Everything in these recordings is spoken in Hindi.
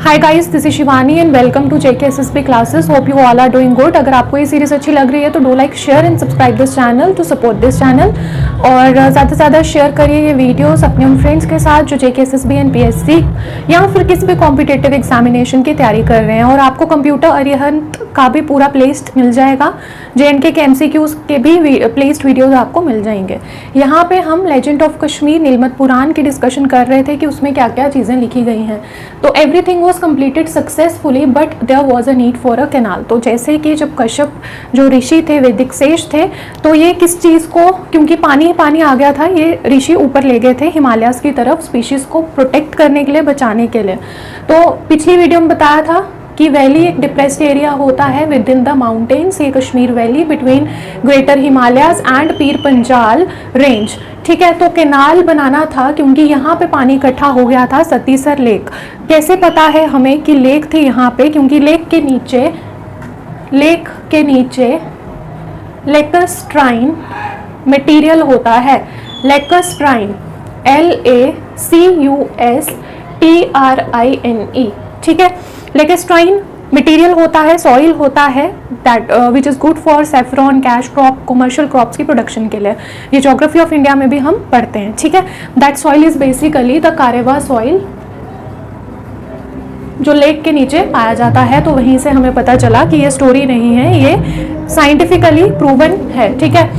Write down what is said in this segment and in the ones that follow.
Hi guys, this is Shivani and welcome to JKSSB classes. Hope you all are doing good. अगर आपको ये सीरीज अच्छी लग रही है तो do like share and subscribe this channel to support this channel. और ज़्यादा से ज़्यादा शेयर करिए ये वीडियोस अपने उन फ्रेंड्स के साथ जो JKSSB एंड PSC या फिर किसी भी कॉम्पिटेटिव एग्जामिनेशन की तैयारी कर रहे हैं। और आपको कंप्यूटर अरिहंत का भी पूरा प्लेलिस्ट मिल जाएगा, JNK के MCQs के भी प्लेलिस्ट वीडियोस आपको मिल जाएंगे। यहाँ पे हम लेजेंड ऑफ कश्मीर नीलमत पुराण की डिस्कशन कर रहे थे कि उसमें क्या क्या चीज़ें लिखी गई हैं। तो everything was completed successfully but there was a need for a canal. तो जैसे कि जब कश्यप जो ऋषि थे, वैदिक सेज थे, तो ये किस चीज़ को, क्योंकि पानी पानी आ गया था, ये ऋषि ऊपर ले गए थे हिमालयास की तरफ स्पीशीज़ को प्रोटेक्ट करने के लिए, बचाने के लिए। तो पिछली वीडियो में बताया था कि वैली एक डिप्रेस्ड एरिया होता है विद इन द माउंटेन्स, ये Kashmir valley between greater Himalayas and Pir Panjal range. ठीक है, तो कैनाल बनाना था क्योंकि यहाँ पे पानी इकट्ठा हो गया था सतीसर लेक। कैसे पता है हमें कि लेक थी यहाँ पे? क्योंकि लेक के नीचे लेकस्ट्राइन मटेरियल होता है। लेकस्ट्राइन LACUSTRINE। ठीक है, लेकस्ट्राइन मटेरियल होता है, सॉइल होता है that which is good for saffron, cash crop, commercial crops की प्रोडक्शन के लिए। ये ज्योग्राफी ऑफ इंडिया में भी हम पढ़ते हैं। ठीक है, that soil is basically the कारेवा soil जो लेक के नीचे पाया जाता है। तो वहीं से हमें पता चला कि ये स्टोरी नहीं है, ये साइंटिफिकली प्रूवन है। ठीक है,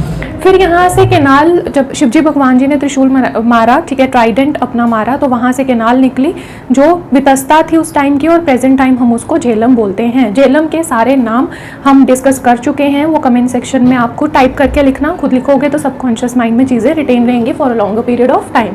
फिर यहाँ से कैनाल, जब शिवजी भगवान जी ने त्रिशूल मारा, ठीक है, ट्राइडेंट अपना मारा, तो वहाँ से कैनाल निकली जो वितस्ता थी उस टाइम की, और प्रेजेंट टाइम हम उसको झेलम बोलते हैं। झेलम के सारे नाम हम डिस्कस कर चुके हैं, वो कमेंट सेक्शन में आपको टाइप करके लिखना। खुद लिखोगे तो सबकॉन्शियस माइंड में चीज़ें रिटेन रहेंगी for a longer period of time.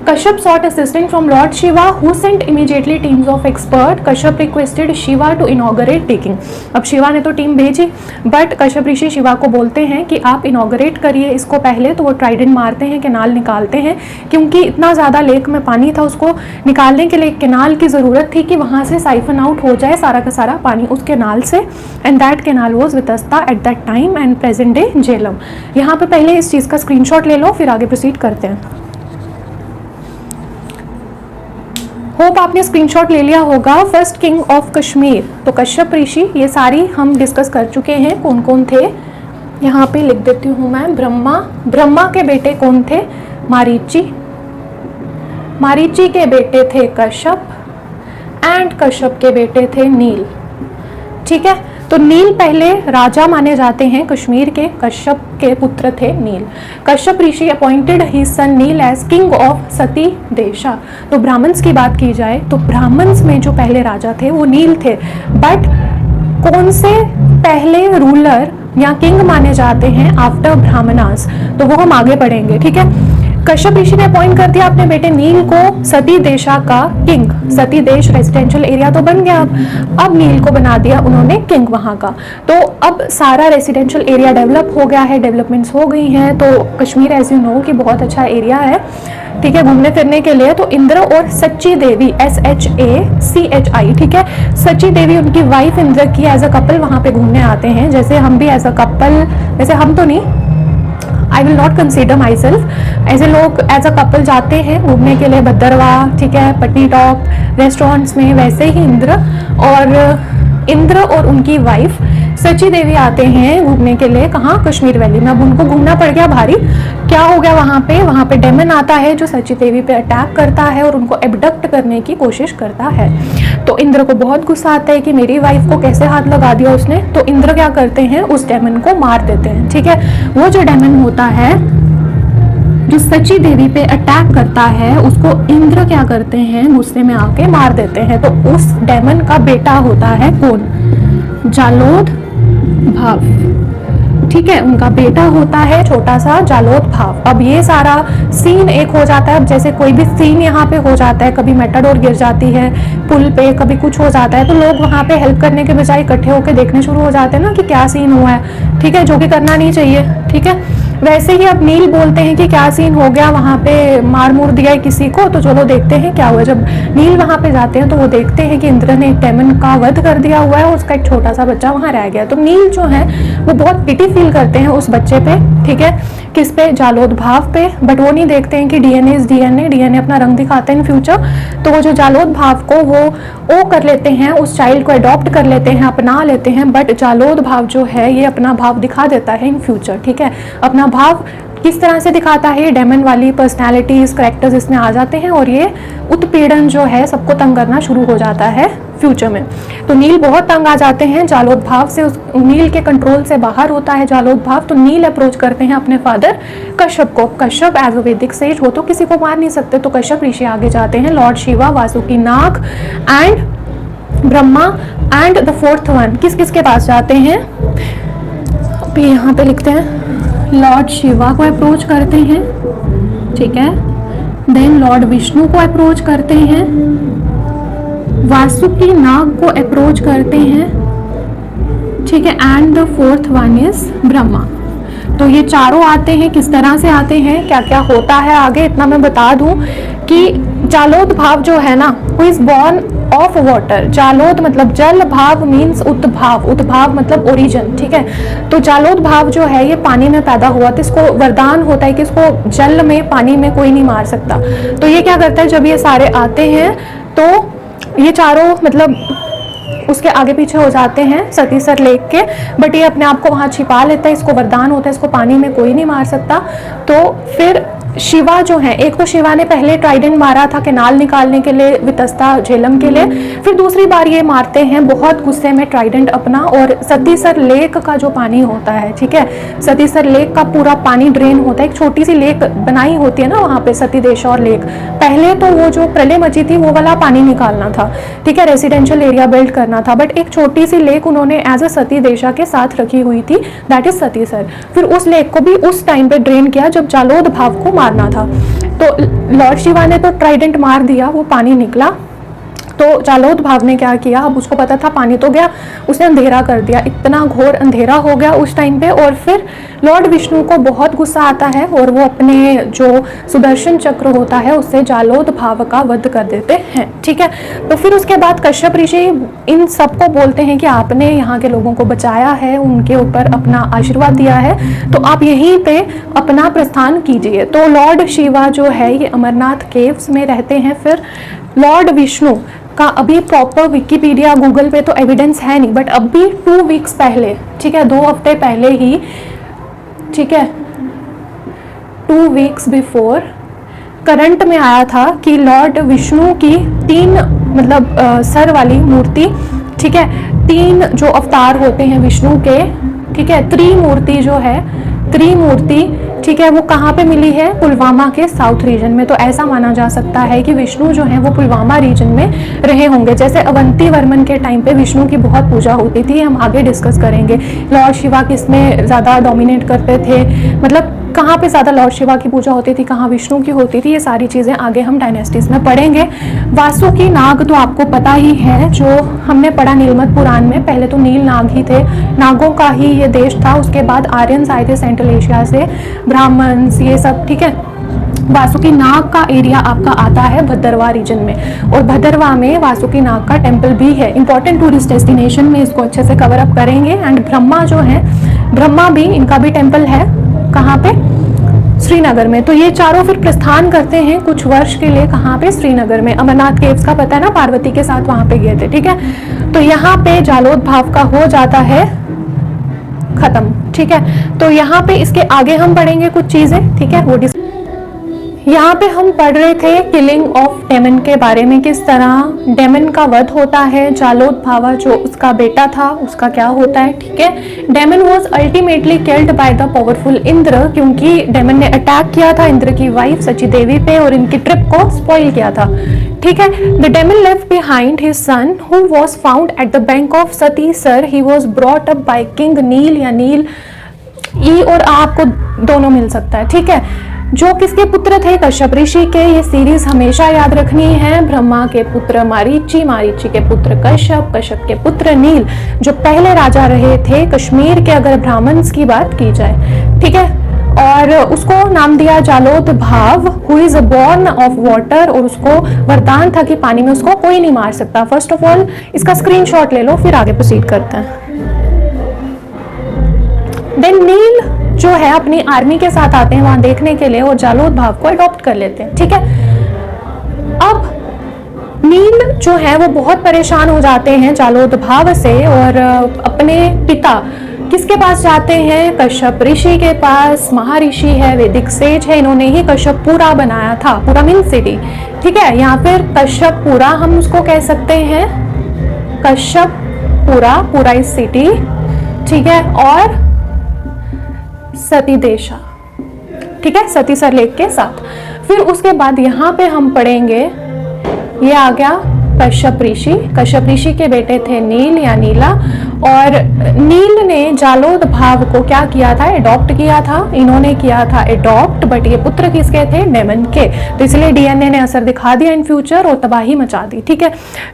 Kashyap sought assistance from Lord Shiva, who sent immediately teams of expert. Kashyap requested Shiva to inaugurate digging. अब शिवा ने तो टीम भेजी, बट कश्यप ऋषि शिवा को बोलते हैं कि आप इनॉगरेट करिए इसको पहले। तो वो ट्राइडेंट मारते हैं, कैनाल निकालते हैं, क्योंकि इतना ज़्यादा लेक में पानी था, उसको निकालने के लिए कैनाल की ज़रूरत थी कि वहाँ से साइफन आउट हो जाए सारा का सारा पानी उस कैनाल से। And that canal was Vitasta eight that time and present day Jhelum. यहाँ पे पहले इस चीज़ का स्क्रीनशॉट ले लो, फिर आगे प्रोसीड करते हैं। होप आपने स्क्रीनशॉट ले लिया होगा। फर्स्ट किंग ऑफ कश्मीर, तो कश्यप ऋषि, ये सारी हम डिस्कस कर चुके हैं कौन कौन थे। यहाँ पे लिख देती हूँ मैं। ब्रह्मा के बेटे कौन थे? मारीची के बेटे थे कश्यप, एंड कश्यप के बेटे थे नील। ठीक है, तो नील पहले राजा माने जाते हैं कश्मीर के, कश्यप के पुत्र थे Neel. Kashyap Rishi appointed his son Neel as king of Sati Desha. तो ब्राह्मण्स की बात की जाए तो ब्राह्मण्स में जो पहले राजा थे वो नील थे, बट कौन से पहले रूलर या किंग माने जाते हैं आफ्टर ब्राह्मणास, तो वो हम आगे पढ़ेंगे। ठीक है, कश्यप ऋषि ने अपॉइंट कर दिया अपने बेटे नील को सती देशा का किंग। सती देश रेजिडेंशियल एरिया तो बन गया, अब नील को बना दिया उन्होंने किंग वहाँ का। तो अब सारा रेजिडेंशियल एरिया डेवलप हो गया है, डेवलपमेंट्स हो गई हैं। तो कश्मीर एज यू नो कि बहुत अच्छा एरिया है, ठीक है, घूमने फिरने के लिए। तो इंद्र और सच्ची देवी, SHACHI, ठीक है, सच्ची देवी उनकी वाइफ इंद्र की एज अ कपल वहाँ पे घूमने आते हैं। जैसे हम भी एज अ कपल, वैसे हम तो नहीं, I will not consider my self, ऐसे लोग एज अ कपल जाते हैं घूमने के लिए भद्रवाह, ठीक है, पटनी टॉप रेस्टोरेंट्स में, वैसे ही इंद्र और उनकी वाइफ सची देवी आते हैं घूमने के लिए। कहाँ? कश्मीर वैली में। अब उनको घूमना पड़ गया भारी। क्या हो गया वहाँ पे डेमन आता है जो सची देवी पे अटैक करता है और उनको एबडक्ट करने की कोशिश करता है। तो इंद्र को बहुत गुस्सा आता है कि मेरी वाइफ को कैसे हाथ लगा दिया उसने। तो इंद्र क्या करते हैं, उस डेमन को मार देते हैं। ठीक है, वो जो डेमन होता है जो सची देवी पे अटैक करता है, उसको इंद्र क्या करते हैं, गुस्से में आके मार देते हैं। तो उस डेमन का बेटा होता है कौन? जालोद भाव। ठीक है, उनका बेटा होता है छोटा सा जालोद भाव। अब ये सारा सीन एक हो जाता है। अब जैसे कोई भी सीन यहाँ पे हो जाता है, कभी मेटाडोर गिर जाती है पुल पे, कभी कुछ हो जाता है, तो लोग वहाँ पे हेल्प करने के बजाय इकट्ठे होकर देखने शुरू हो जाते हैं ना कि क्या सीन हुआ है। ठीक है, जो कि करना नहीं चाहिए। ठीक है, वैसे ही अब नील बोलते हैं कि क्या सीन हो गया, वहाँ पे मार मुर दिया है किसी को, तो चलो देखते हैं क्या हुआ। जब नील वहाँ पे जाते हैं तो वो देखते हैं कि इंद्र ने एक डेमन का वध कर दिया हुआ है और उसका एक छोटा सा बच्चा वहाँ रह गया। तो नील जो है वो बहुत पिटी फील करते हैं उस बच्चे पे। ठीक है, किस पे, जालोद भाव पे। बट वो नहीं देखते हैं कि डीएनए इज डीएनए, डीएनए अपना रंग दिखाते हैं इन फ्यूचर। तो वो जो जालोद भाव को वो कर लेते हैं, उस चाइल्ड को अडॉप्ट कर लेते हैं, अपना लेते हैं। बट जालोद भाव जो है ये अपना भाव दिखा देता है इन फ्यूचर, ठीक है। अपना भाव किस तरह से दिखाता है, डेमन वाली पर्सनैलिटीज करेक्टर्स इसमें आ जाते हैं और ये उत्पीड़न जो है सबको तंग करना शुरू हो जाता है फ्यूचर में। तो नील बहुत तंग आ जाते हैं जालोद भाव से, उस नील के कंट्रोल से बाहर होता है जालोद भाव। तो नील अप्रोच करते हैं अपने फादर कश्यप को। कश्यप एज अ वैदिक सेज, वो तो किसी को मार नहीं सकते, तो कश्यप ऋषि आगे जाते हैं। Lord Shiva, Vasuki Nag and Brahma and the fourth one किस किस के पास जाते हैं, अभी यहाँ पे लिखते हैं। लॉर्ड शिवा को अप्रोच करते हैं, ठीक है। देन लॉर्ड विष्णु को अप्रोच करते हैं, वासुकी नाग को अप्रोच करते हैं, ठीक है। And the fourth one is Brahma. तो ये चारों आते हैं, किस तरह से आते हैं, क्या क्या होता है आगे, इतना मैं बता दूं कि जालोद भाव जो है ना, who is born of water. Jhalod मतलब जल, भाव मीन्स उद्भाव, उद्भाव मतलब ओरिजिन, ठीक है। तो जालोद भाव जो है ये पानी में पैदा हुआ, तो इसको वरदान होता है कि इसको जल में, पानी में कोई नहीं मार सकता। तो ये क्या करता है, जब ये सारे आते हैं तो ये चारों मतलब उसके आगे पीछे हो जाते हैं सतीसर लेक के। बट ये अपने आप को वहाँ छिपा लेता है, इसको वरदान होता है, इसको पानी में कोई नहीं मार सकता। तो फिर शिवा जो है, एक तो शिवा ने पहले ट्राइडेंट मारा था केनाल निकालने के लिए, वितस्ता झेलम के लिए। फिर दूसरी बार ये मारते हैं बहुत गुस्से में ट्राइडेंट अपना, और सतीसर लेक का जो पानी होता है, ठीक है, सतीसर लेक का पूरा पानी ड्रेन होता है। एक छोटी सी लेक बनाई होती है ना वहाँ पे, सती देशौर लेक। पहले तो वो जो प्रलय मची थी वो वाला पानी निकालना था, ठीक है, रेसिडेंशियल एरिया बिल्ड करना था। बट एक छोटी सी लेक उन्होंने एज अ सती देशा के साथ रखी हुई थी, दैट इज सतीसर। फिर उस लेक को भी उस टाइम पे ड्रेन किया जब जालोद भाव को मारना था। तो लॉर्ड शिवा ने तो ट्राइडेंट मार दिया, वो पानी निकला। तो जालोद भाव ने क्या किया, अब उसको पता था पानी तो गया, उसने अंधेरा कर दिया, इतना घोर अंधेरा हो गया उस टाइम पे। और फिर लॉर्ड विष्णु को बहुत गुस्सा आता है और वो अपने जो सुदर्शन चक्र होता है उससे जालोद भाव का वध कर देते हैं, ठीक है। तो फिर उसके बाद कश्यप ऋषि इन सबको बोलते हैं कि आपने यहाँ के लोगों को बचाया है, उनके ऊपर अपना आशीर्वाद दिया है, तो आप यहीं पे अपना प्रस्थान कीजिए। तो लॉर्ड शिवा जो है ये अमरनाथ केव्स में रहते हैं। फिर लॉर्ड विष्णु का अभी प्रॉपर विकिपीडिया गूगल पे तो एविडेंस है नहीं, बट अभी 2 वीक्स पहले, ठीक है, 2 हफ्ते पहले ही, ठीक है, 2 वीक्स बिफोर करंट में आया था कि लॉर्ड विष्णु की 3 मतलब सर वाली मूर्ति, ठीक है, 3 जो अवतार होते हैं विष्णु के, ठीक है, त्रिमूर्ति जो है, त्रिमूर्ति, ठीक है, वो कहाँ पे मिली है, पुलवामा के साउथ रीजन में। तो ऐसा माना जा सकता है कि विष्णु जो है वो पुलवामा रीजन में रहे होंगे। जैसे अवंती वर्मन के टाइम पे विष्णु की बहुत पूजा होती थी, हम आगे डिस्कस करेंगे। लॉर्ड शिवा किसमें ज़्यादा डोमिनेट करते थे, मतलब कहाँ पे ज़्यादा लॉर्ड शिवा की पूजा होती थी, कहाँ विष्णु की होती थी, ये सारी चीज़ें आगे हम डायनेस्टीज में पढ़ेंगे। वासुकी नाग तो आपको पता ही है, जो हमने पढ़ा नीलमत पुराण में। पहले तो नील नाग ही थे, नागों का ही ये देश था। उसके बाद आर्यंस आए थे सेंट्रल एशिया से, ब्राह्मण्स, ये सब, ठीक है। वासुकी नाग का एरिया आपका आता है भद्रवा रीजन में, और भद्रवा में वासुकी नाग का टेम्पल भी है। इंपॉर्टेंट टूरिस्ट डेस्टिनेशन में इसको अच्छे से कवर अप करेंगे। एंड ब्रह्मा जो है, ब्रह्मा भी, इनका भी टेम्पल है, कहाँ पे, श्रीनगर में। तो ये चारों फिर प्रस्थान करते हैं कुछ वर्ष के लिए, कहाँ पे, श्रीनगर में। अमरनाथ केव्स का पता है ना, पार्वती के साथ वहां पे गए थे, ठीक है। तो यहाँ पे जालोद भाव का हो जाता है खत्म, ठीक है। तो यहाँ पे इसके आगे हम पढ़ेंगे कुछ चीजें, ठीक है। वो यहाँ पे हम पढ़ रहे थे किलिंग ऑफ डेमन के बारे में, किस तरह डेमन का वध होता है। जालोद भावा जो उसका बेटा था उसका क्या होता है, ठीक है। Demon was ultimately killed by the powerful Indra, क्योंकि डेमन ने अटैक किया था इंद्र की वाइफ सची देवी पे और इनकी ट्रिप को स्पॉइल किया था, ठीक है। The demon left behind his son who was found at the bank of Satisar. He was brought up by king Neel, या नील, ई और आपको दोनों मिल सकता है, ठीक है, जो किसके पुत्र थे, कश्यप ऋषि के। ये सीरीज हमेशा याद रखनी है। ब्रह्मा के पुत्र मारीची, मारीची के पुत्र कश्यप, कश्यप के पुत्र नील, जो पहले राजा रहे थे कश्मीर के, अगर ब्राह्मण्स की बात की जाए, ठीक है। और उसको नाम दिया जालोद भाव, who is born of water, और उसको वरदान था कि पानी में उसको कोई नहीं मार सकता। फर्स्ट ऑफ ऑल इसका स्क्रीनशॉट ले लो, फिर आगे प्रोसीड करते हैं। देन नील जो है अपनी आर्मी के साथ आते हैं वहां देखने के लिए और जालोद भाव को अडॉप्ट कर लेते हैं। ठीक है, अब नील जो है वो बहुत परेशान हो जाते हैं जालोद भाव से और अपने पिता किसके पास जाते हैं, कश्यप ऋषि के पास। महर्षि है, वैदिक सेज है, इन्होंने ही कश्यपपुरा बनाया था, पूरा मीन सिटी। ठीक है, यहाँ पर कश्यपपुरा हम उसको कह सकते हैं, कश्यपपुरा पूरा इस सिटी। ठीक है, और सतीदेशा, ठीक है, सतीसर लेक के साथ। फिर उसके बाद यहाँ पे हम पढ़ेंगे, ये आ गया कश्यप ऋषि। कश्यप ऋषि के बेटे थे नील या नीला, और नील ने जालोद भाव को क्या किया था, अडॉप्ट किया था। इन्होंने किया था अडॉप्ट, बट ये पुत्र किसके थे, डेमन के। तो इसलिए डीएनए ने असर दिखा दिया इन फ्यूचर और तबाही मचा दी। ठीक है,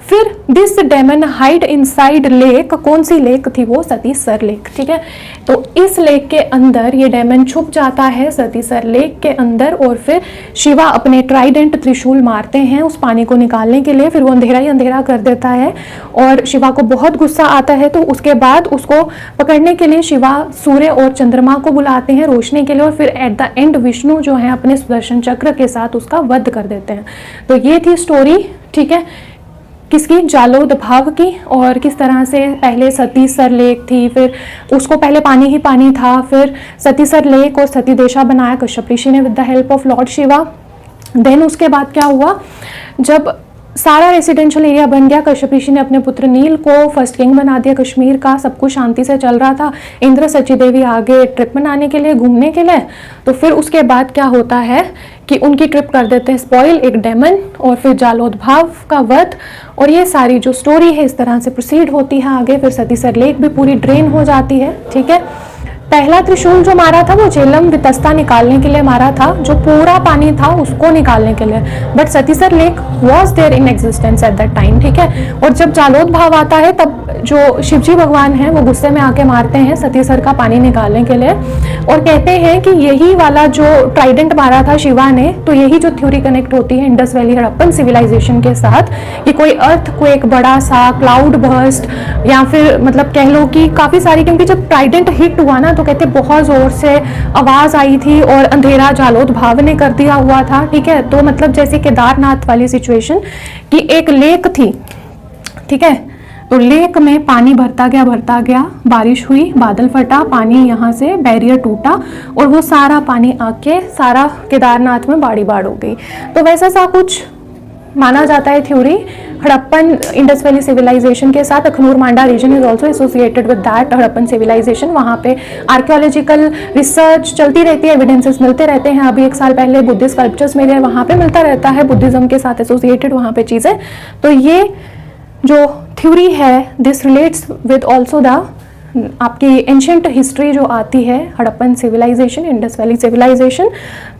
फिर this demon hide inside lake, कौन सी लेक थी वो, सतीसर लेक। ठीक है, तो इस लेक के अंदर ये डेमन छुप जाता है, सतीसर लेक के अंदर। और फिर शिवा अपने ट्राइडेंट त्रिशूल मारते हैं उस पानी को निकालने के लिए, फिर वो अंधेरा ही अंधेरा कर देता है और शिवा को बहुत गुस्सा आता है। तो उसके बाद उसको पकड़ने के लिए शिवा सूर्य और चंद्रमा को बुलाते हैं रोशनी के लिए, और फिर एट द एंड विष्णु जो है अपने सुदर्शन चक्र के साथ उसका वध कर देते हैं। तो ये थी स्टोरी, ठीक है, किसकी, जालोद भाव की। और किस तरह से पहले सतीसर लेक थी, फिर उसको पहले पानी ही पानी था, फिर सतीसर लेक और सतीदेशा बनाया कश्यप ऋषि ने with the help of lord Shiva. Then उसके बाद क्या हुआ, जब सारा रेसिडेंशियल एरिया बन गया, कश्यप ऋषि ने अपने पुत्र नील को फर्स्ट किंग बना दिया कश्मीर का। सब कुछ शांति से चल रहा था। इंद्र सची देवी आगे ट्रिप मनाने के लिए, घूमने के लिए। तो फिर उसके बाद क्या होता है कि उनकी ट्रिप कर देते हैं स्पॉइल, एक डेमन, और फिर जालोद भाव का वध। और ये सारी जो स्टोरी है इस तरह से प्रोसीड होती है आगे। फिर सतीसर लेक भी पूरी ड्रेन हो जाती है। ठीक है, पहला त्रिशूल जो मारा था वो झेलम वितस्ता निकालने के लिए मारा था, जो पूरा पानी था उसको निकालने के लिए। But Satisar lake was there in existence at that time. ठीक है, और जब जालोद भाव आता है तब जो शिवजी भगवान हैं वो गुस्से में आके मारते हैं सतीसर का पानी निकालने के लिए, और कहते हैं कि यही वाला जो ट्राइडेंट मारा था शिवा ने, तो यही जो थ्योरी कनेक्ट होती है इंडस वैली हड़प्पन सिविलाइजेशन के साथ, कि कोई अर्थ को एक बड़ा सा क्लाउड बर्स्ट, या फिर मतलब कह लो कि काफ़ी सारी, क्योंकि जब ट्राइडेंट हिट हुआ ना तो कहते बहुत जोर से आवाज आई थी और अंधेरा जालोद भाव ने कर दिया हुआ था। ठीक है, तो मतलब जैसे केदारनाथ वाली सिचुएशन कि एक लेक थी। ठीक है, तो लेक में पानी भरता गया, बारिश हुई, बादल फटा, पानी यहाँ से बैरियर टूटा और वो सारा पानी आके सारा केदारनाथ में बाड़ी बाड़ हो गई। तो वैसा सा कुछ माना जाता है theory Harappan Indus valley civilization के साथ। Akhnoor Manda region is also associated with that Harappan civilization. वहाँ पे आर्कियोलॉजिकल रिसर्च चलती रहती है, एविडेंसेस मिलते रहते हैं। अभी 1 साल पहले बुद्धिस्ट स्कल्पचर्स में गए, वहाँ पे मिलता रहता है बुद्धिज्म के साथ एसोसिएटेड वहाँ पे चीज़ें। तो ये जो थ्योरी है this relates with also the आपकी एंशंट हिस्ट्री जो आती है Harappan civilization, Indus valley civilization.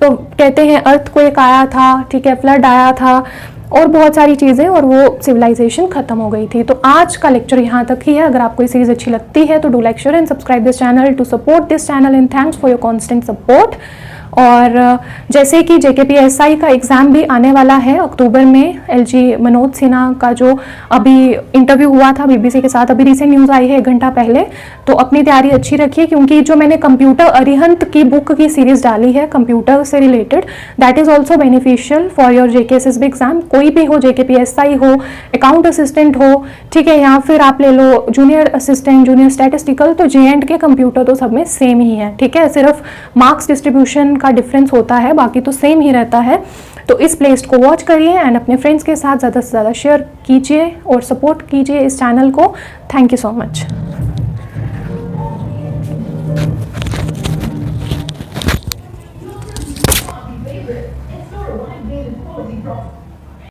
तो कहते हैं अर्थक्वेक आया था, ठीक है, फ्लड आया था और बहुत सारी चीज़ें, और वो सिविलाइजेशन खत्म हो गई थी। तो आज का लेक्चर यहाँ तक ही है। अगर आपको ये सीरीज अच्छी लगती है तो do like, share and subscribe this channel to support this channel and thanks for your constant support. और जैसे कि JKPSI का एग्ज़ाम भी आने वाला है अक्टूबर में, LG मनोज सिन्हा का जो अभी इंटरव्यू हुआ था BBC के साथ, अभी रिसेंट न्यूज़ आई है 1 घंटा पहले। तो अपनी तैयारी अच्छी रखिए, क्योंकि जो मैंने कंप्यूटर अरिहंत की बुक की सीरीज़ डाली है कंप्यूटर से related, that is also beneficial for your JKSSB exam. कोई भी हो, JKPSI हो, अकाउंट असिस्टेंट हो, ठीक है, या फिर आप ले लो जूनियर असिस्टेंट, जूनियर स्टैटिस्टिकल, तो JNK कंप्यूटर तो सब में सेम ही है। ठीक है, सिर्फ मार्क्स डिस्ट्रीब्यूशन का डिफरेंस होता है, बाकी तो सेम ही रहता है। तो इस प्लेलिस्ट को वॉच करिए एंड अपने फ्रेंड्स के साथ ज़्यादा से ज़्यादा शेयर कीजिए और सपोर्ट कीजिए इस चैनल को। Thank you so much.